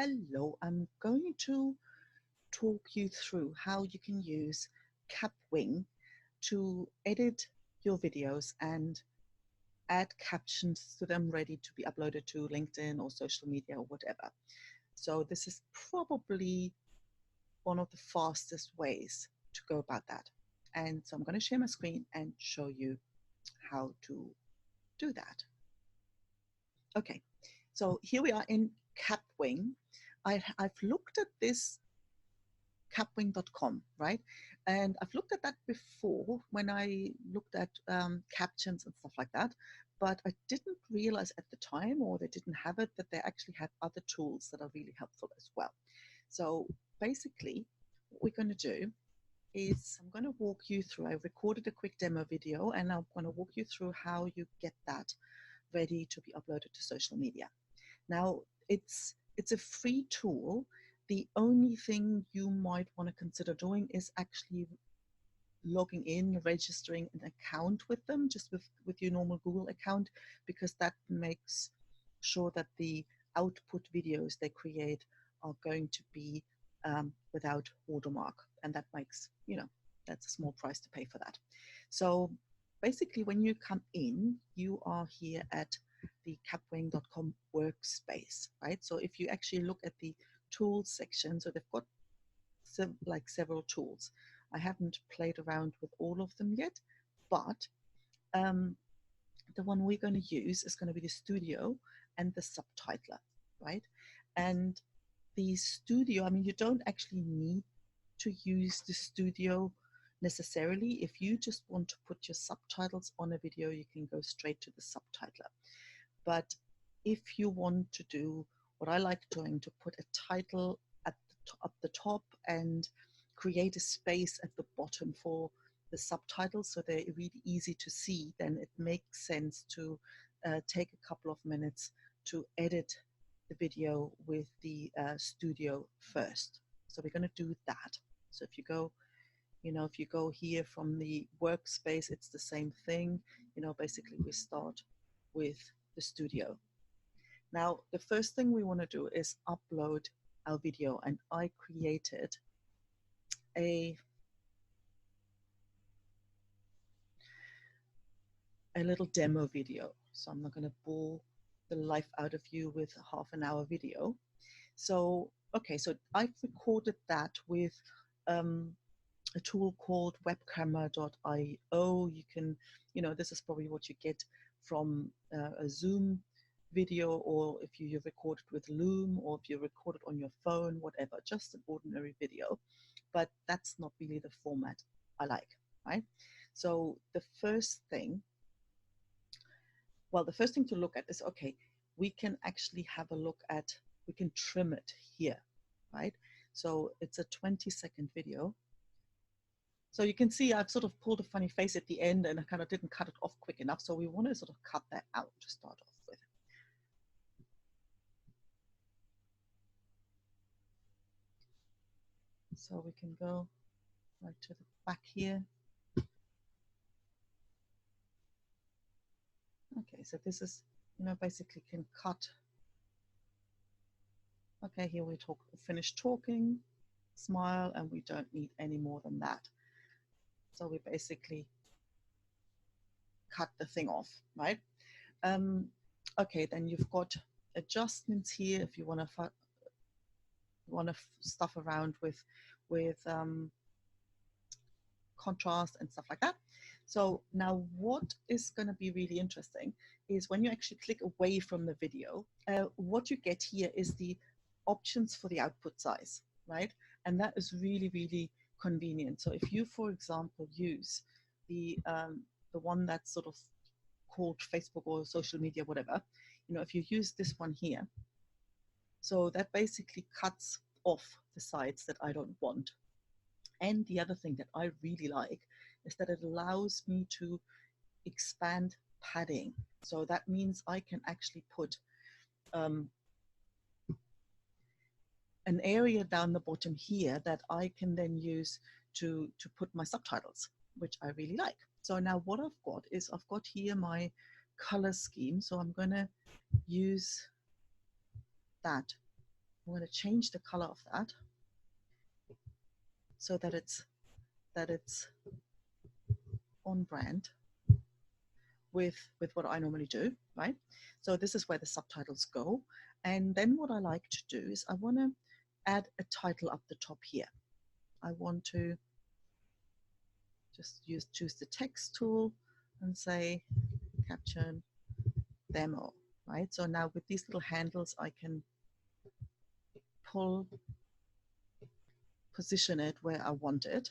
Hello, I'm going to talk you through how you can use Kapwing to edit your videos and add captions to them ready to be uploaded to LinkedIn or social media or whatever. So this is probably one of the fastest ways to go about that. And so I'm going to share my screen and show you how to do that. Okay, so here we are in Kapwing. I've looked at this capwing.com, right? And I've looked at that before when I looked at captions and stuff like that, but I didn't realize at the time, or they didn't have it, that they actually had other tools that are really helpful as well. So basically, what we're going to do is I'm going to walk you through. I recorded a quick demo video, and I'm going to walk you through how you get that ready to be uploaded to social media. Now, it's a free tool. The only thing you might want to consider doing is actually logging in, registering an account with them, just with your normal Google account, because that makes sure that the output videos they create are going to be without watermark. And that makes, that's a small price to pay for that. So basically, when you come in, you are here at the capwing.com workspace, right? So if you actually look at the tools section, so they've got several tools. I haven't played around with all of them yet, but the one we're going to use is going to be the studio and the subtitler, right? And the studio, I mean, you don't actually need to use the studio necessarily. If you just want to put your subtitles on a video, you can go straight to the subtitler. But if you want to do what I like doing, to put a title at the top and create a space at the bottom for the subtitles so they're really easy to see, then it makes sense to take a couple of minutes to edit the video with the studio first. So we're going to do that. So if you go, if you go here from the workspace, it's the same thing. Basically we start with the studio. Now, the first thing we want to do is upload our video, and I created a little demo video. So I'm not going to bore the life out of you with a half-an-hour video. So, okay, so I've recorded that with a tool called webcamera.io. You can, this is probably what you get from a Zoom video, or if you record it with Loom, or if you record it on your phone, whatever, just an ordinary video. But that's not really the format I like, right? So the first thing to look at is, okay, we can actually have a look at, we can trim it here, right? So it's a 20-second video. So you can see I've sort of pulled a funny face at the end, and I kind of didn't cut it off quick enough. So we want to sort of cut that out to start off with. So we can go right to the back here. Okay, so this is, basically can cut. Okay, here we finish talking, smile, and we don't need any more than that. So we basically cut the thing off, right? Okay, then you've got adjustments here if you want to stuff around with contrast and stuff like that. So now what is going to be really interesting is when you actually click away from the video, what you get here is the options for the output size, right? And that is really, really convenient. So if you, for example, use the one that's sort of called Facebook or social media, whatever, if you use this one here, so that basically cuts off the sides that I don't want. And the other thing that I really like is that it allows me to expand padding. So that means I can actually put an area down the bottom here that I can then use to put my subtitles, which I really like. So now what I've got is I've got here my color scheme. So I'm going to use that I'm going to change the color of that so that it's on brand with what I normally do, right? So this is where the subtitles go. And then what I like to do is I want to add a title up the top here. I want to just choose the text tool and say caption demo, right? So now with these little handles, I can position it where I want it.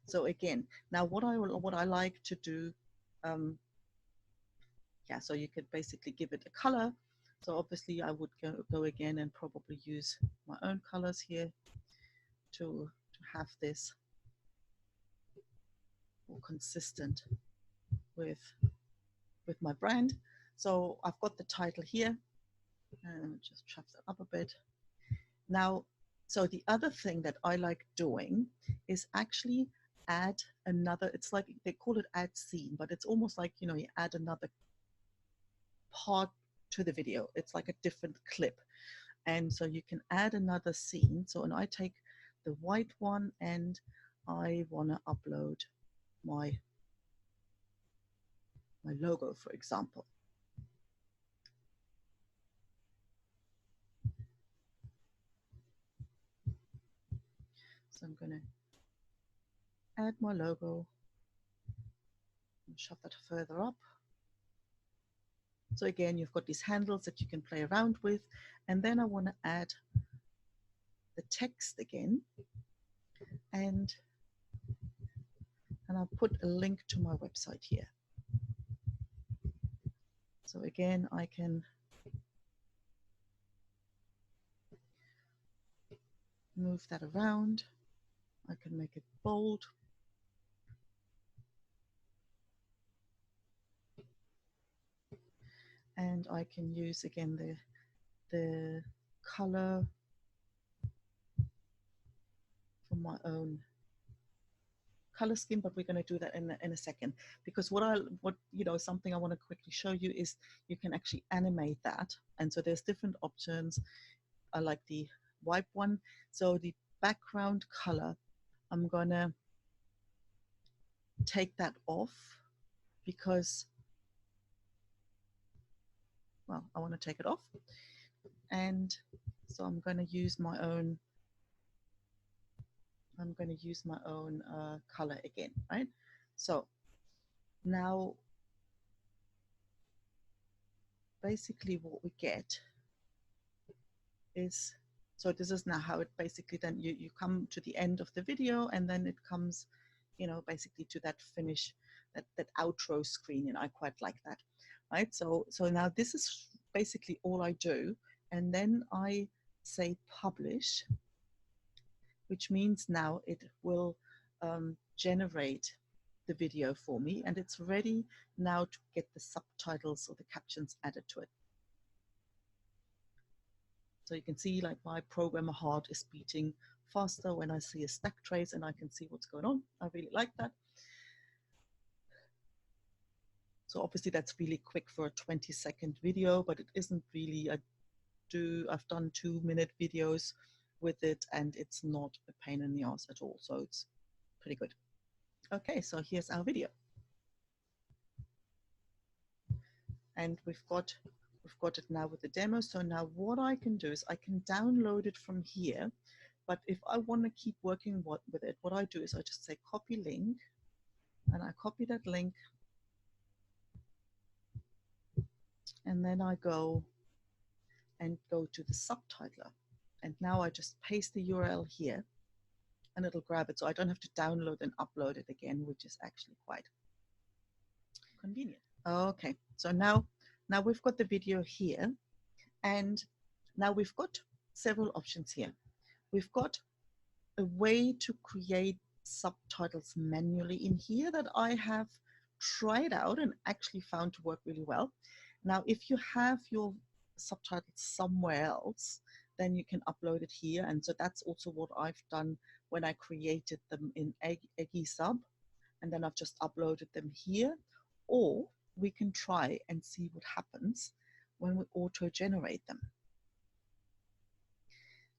So again, now what I like to do, yeah, so you could basically give it a color. So obviously I would go again and probably use my own colors here to have this more consistent with my brand. So I've got the title here, and just chop that up a bit. Now, so the other thing that I like doing is actually add another, it's like they call it add scene, but it's almost like, you know, you add another part to the video. It's like a different clip. And so you can add another scene. So, and I take the white one and I want to upload my logo, for example. So I'm going to add my logo and shove that further up. So again, you've got these handles that you can play around with. And then I want to add the text again. And I'll put a link to my website here. So again, I can move that around. I can make it bold. And I can use again the color for my own color scheme, but we're going to do that in a second, because what you know, something I want to quickly show you is you can actually animate that. And so there's different options. I like the wipe one. So the background color, I'm going to take that off because, well, I want to take it off. And so I'm going to use my own color again, right? So now basically what we get is, so this is now how it basically, then you come to the end of the video, and then it comes, you know, basically to that finish, that outro screen, and I quite like that, right? So now this is basically all I do, and then I say publish, which means now it will generate the video for me, and it's ready now to get the subtitles or the captions added to it. So you can see like my programmer heart is beating faster when I see a stack trace and I can see what's going on. I really like that. So obviously that's really quick for a 20-second video, but it isn't really. I've done 2-minute videos with it, and it's not a pain in the ass at all. So it's pretty good. Okay, so here's our video. And we've got it now with the demo. So now what I can do is I can download it from here. But if I want to keep working with it, what I do is I just say copy link, and I copy that link, and then I go to the subtitler. And now I just paste the URL here, and it'll grab it. So I don't have to download and upload it again, which is actually quite convenient. Okay, so now we've got the video here, and now we've got several options here. We've got a way to create subtitles manually in here that I have tried out and actually found to work really well. Now, if you have your subtitles somewhere else, then you can upload it here. And so that's also what I've done when I created them in Eggy Sub, and then I've just uploaded them here. Or we can try and see what happens when we auto-generate them.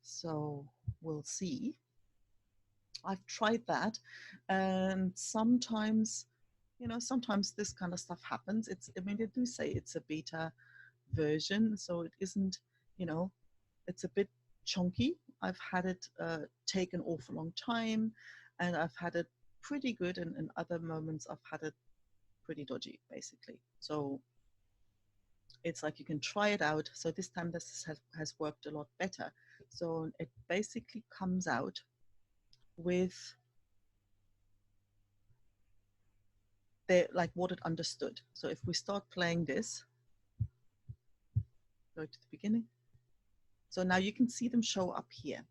So we'll see. I've tried that, and sometimes, you know, sometimes this kind of stuff happens. I mean, they do say it's a beta version, so it isn't, you know, it's a bit chunky. I've had it take an awful long time, and I've had it pretty good, and in other moments I've had it pretty dodgy, basically. So it's like you can try it out. So this time this has worked a lot better. So it basically comes out with like what it understood. So if we start playing this, go to the beginning. So now you can see them show up here.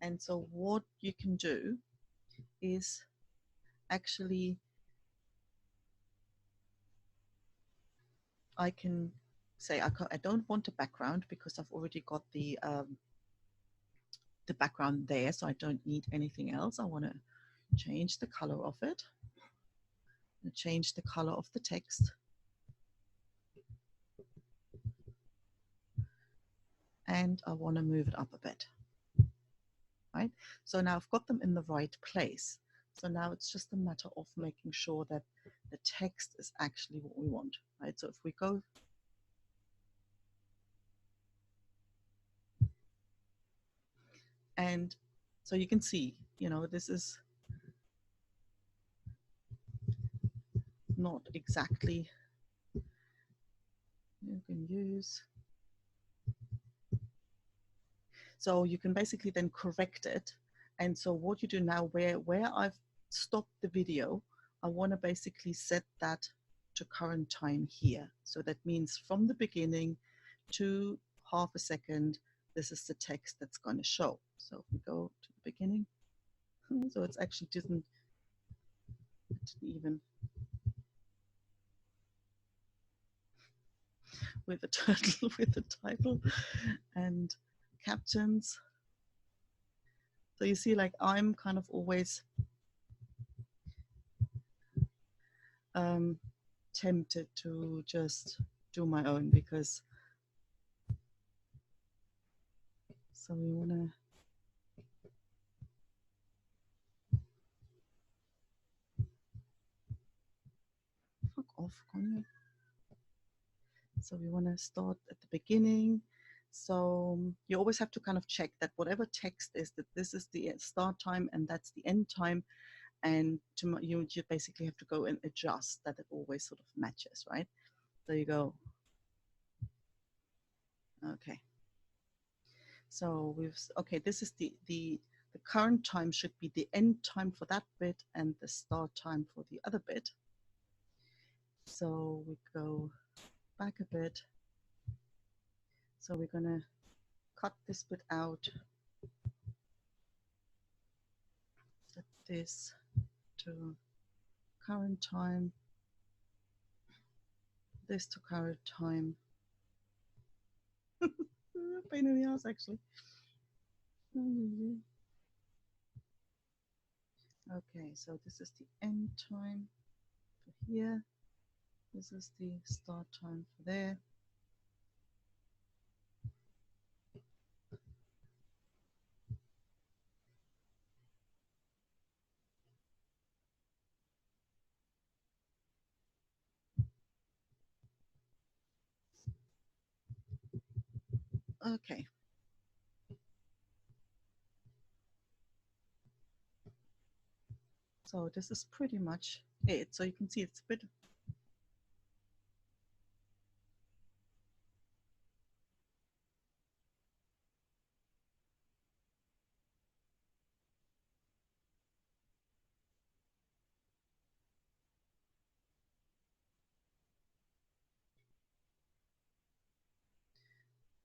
And so what you can do is actually, I can say I don't want a background because I've already got the background there, so I don't need anything else. I want to change the color of it, change the color of the text, and I want to move it up a bit. Right? So now I've got them in the right place. So now it's just a matter of making sure that the text is actually what we want, right? So if we go, and so you can see, you know, this is not exactly, you can use, so you can basically then correct it. And so what you do now, where I've stopped the video, I want to basically set that to current time here. So that means from the beginning to half a second, this is the text that's going to show. So if we go to the beginning, so it's actually didn't even with the turtle, with the title and captions. So you see, like I'm kind of always tempted to just do my own, because so we want to fuck off, can you? So we want to start at the beginning. So you always have to kind of check that whatever text is, that this is the start time and that's the end time, and you basically have to go and adjust that it always sort of matches, right? So you go, okay. So okay, this is the current time should be the end time for that bit and the start time for the other bit. So we go back a bit. So we're gonna cut this bit out, set this to current time, this to current time. Pain in the ass, actually. Okay, so this is the end time for here. This is the start time for there. Okay. So this is pretty much it. So you can see it's a bit.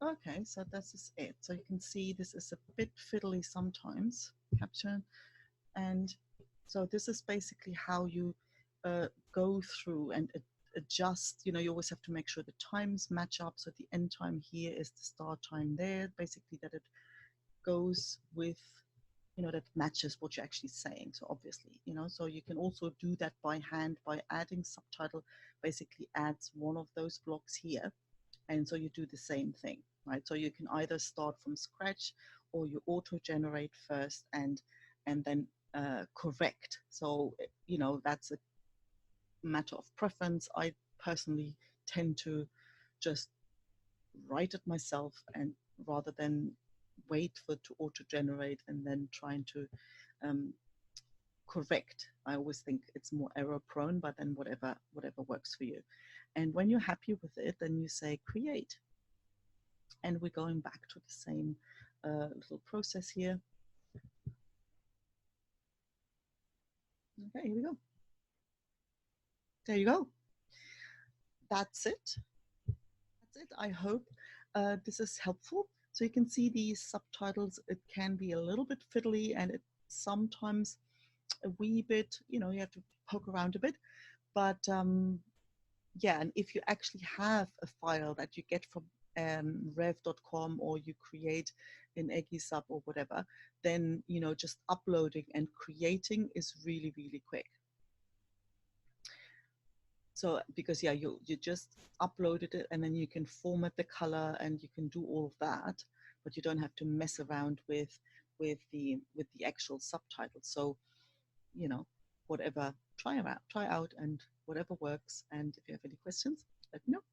Okay, so this is it. So you can see this is a bit fiddly sometimes, capture. And so this is basically how you go through and adjust. You know, you always have to make sure the times match up. So the end time here is the start time there, basically that it goes with, you know, that matches what you're actually saying. So obviously, you know, so you can also do that by hand by adding subtitle, basically adds one of those blocks here. And so you do the same thing, right? So you can either start from scratch or you auto generate first and then correct. So that's a matter of preference. I personally tend to just write it myself, and rather than wait for it to auto generate and then trying to um, correct. I always think it's more error prone, but then whatever works for you. And when you're happy with it, then you say create. And we're going back to the same little process here. Okay, here we go. There you go. That's it. That's it. I hope this is helpful. So you can see these subtitles, it can be a little bit fiddly, and it sometimes a wee bit, you have to poke around a bit. But yeah, and if you actually have a file that you get from rev.com, or you create in Egisub or whatever, then just uploading and creating is really, really quick. So because yeah, you just uploaded it, and then you can format the color and you can do all of that, but you don't have to mess around with the actual subtitles. So whatever, try out and whatever works. And if you have any questions, let me know.